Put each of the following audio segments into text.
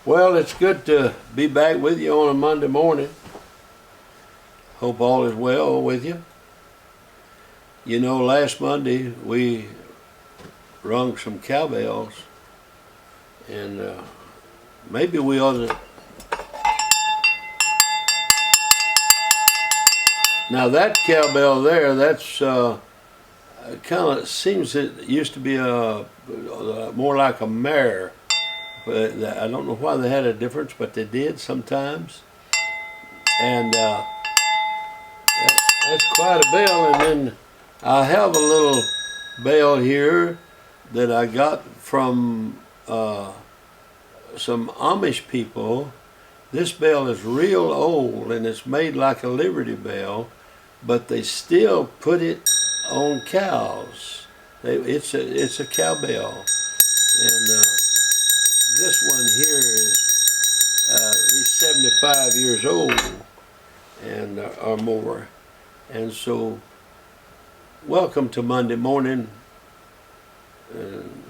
Well, it's good to be back with you on a Monday morning. Hope all is well with you. You know, last Monday we rung some cowbells, and maybe we ought to. Now that cowbell there, that's kind of seems it used to be more like a mare. But I don't know why they had a difference, but they did sometimes. And that's quite a bell. And then I have a little bell here that I got from some Amish people. This bell is real old and it's made like a Liberty Bell, but they still put it on cows. It's a cowbell, and this one here is at least 75 years old and or more. And so, welcome to Monday morning. And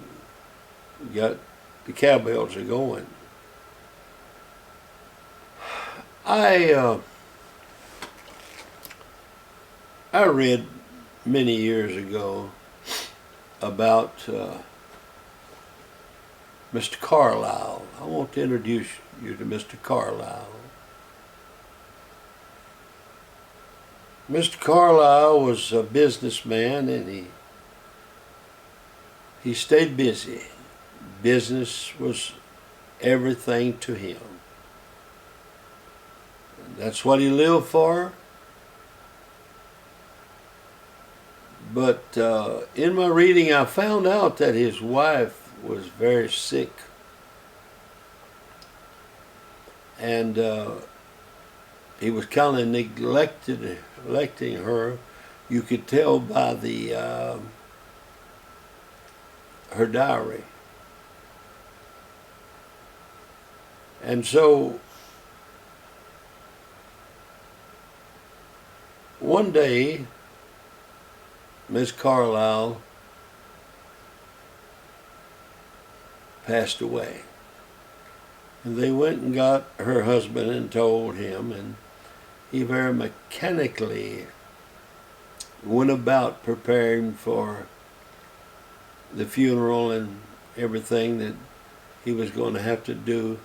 got the cowbells are going. I read many years ago about Mr. Carlyle. I want to introduce you to Mr. Carlyle. Mr. Carlyle was a businessman, and he stayed busy. Business was everything to him. And that's what he lived for. But in my reading, I found out that his wife was very sick, and he was kind of neglecting her. You could tell by the her diary. And so one day Miss Carlyle passed away. And they went and got her husband and told him, and he very mechanically went about preparing for the funeral and everything that he was going to have to do.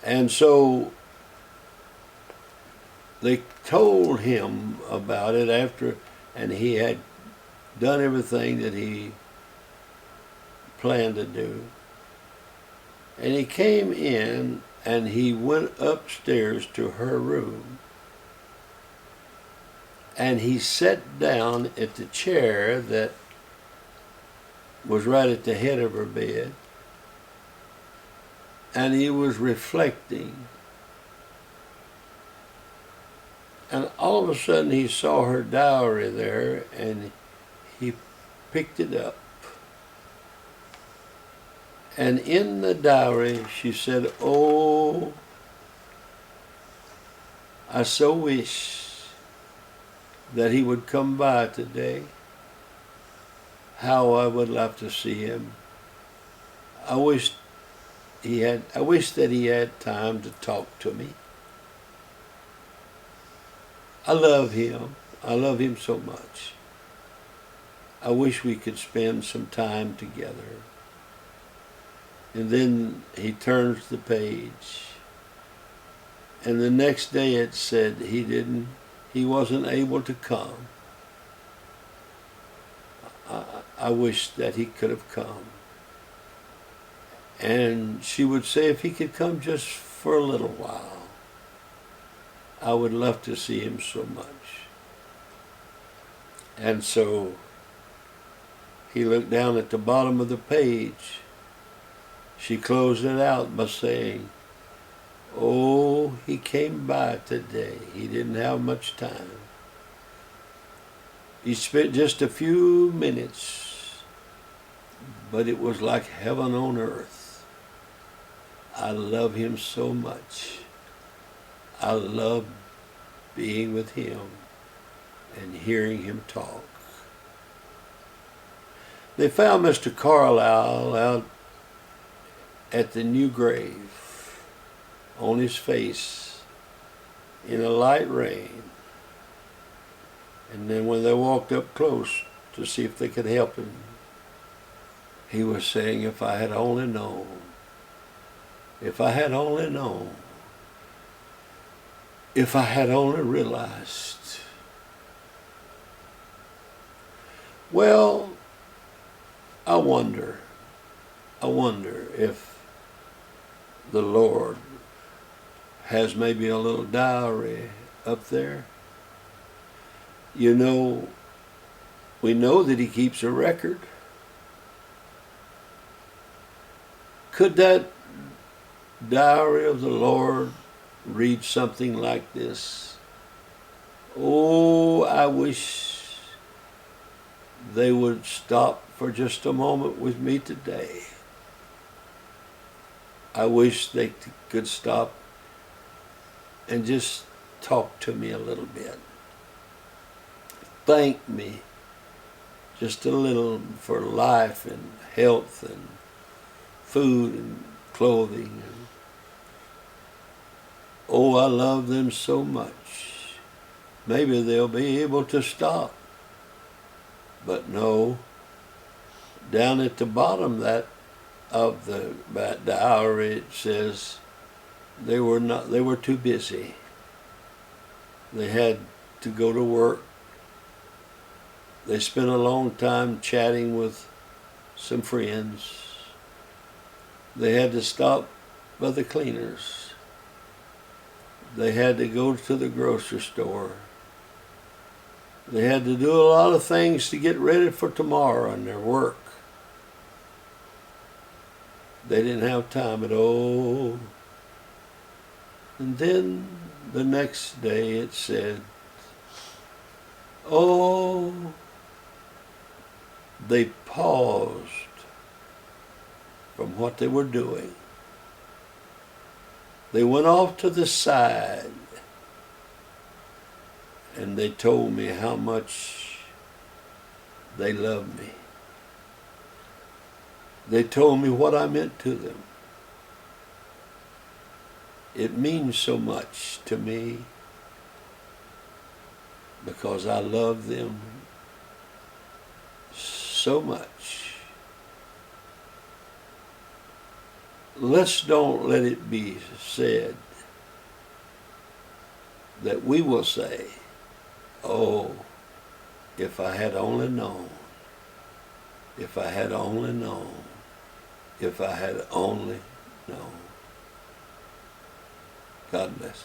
And so they told him about it after, and he had done everything that he planned to do. And he came in and he went upstairs to her room, and he sat down at the chair that was right at the head of her bed, and he was reflecting. And all of a sudden he saw her diary there, and he picked it up. And in the diary she said, "Oh, I so wish that he would come by today. How I would love to see him. I wish that he had time to talk to me. I love him. I love him so much. I wish we could spend some time together." And then he turns the page, and the next day it said he wasn't able to come. I wish that he could have come. And she would say, if he could come just for a little while, I would love to see him so much. And so he looked down at the bottom of the page. She closed it out by saying, "Oh, he came by today. He didn't have much time. He spent just a few minutes, but it was like heaven on earth. I love him so much. I love being with him and hearing him talk." They found Mr. Carlyle out at the new grave on his face in a light rain. And then when they walked up close to see if they could help him, he was saying, if I had only known, if I had only known, if I had only realized. Well, I wonder if the Lord has maybe a little diary up there. You know, we know that he keeps a record. Could that diary of the Lord read something like this? Oh, I wish they would stop for just a moment with me today. I wish they could stop and just talk to me a little bit. Thank me just a little for life and health and food and clothing. Oh, I love them so much. Maybe they'll be able to stop. But no, down at the bottom of that diary it says they were too busy. They had to go to work. They spent a long time chatting with some friends. They had to stop by the cleaners. They had to go to the grocery store. They had to do a lot of things to get ready for tomorrow in their work. They didn't have time at all. And then the next day it said, oh, they paused from what they were doing. They went off to the side and they told me how much they loved me. They told me what I meant to them. It means so much to me because I love them so much. Let's don't let it be said that we will say, oh, if I had only known, if I had only known, if I had only known. God bless.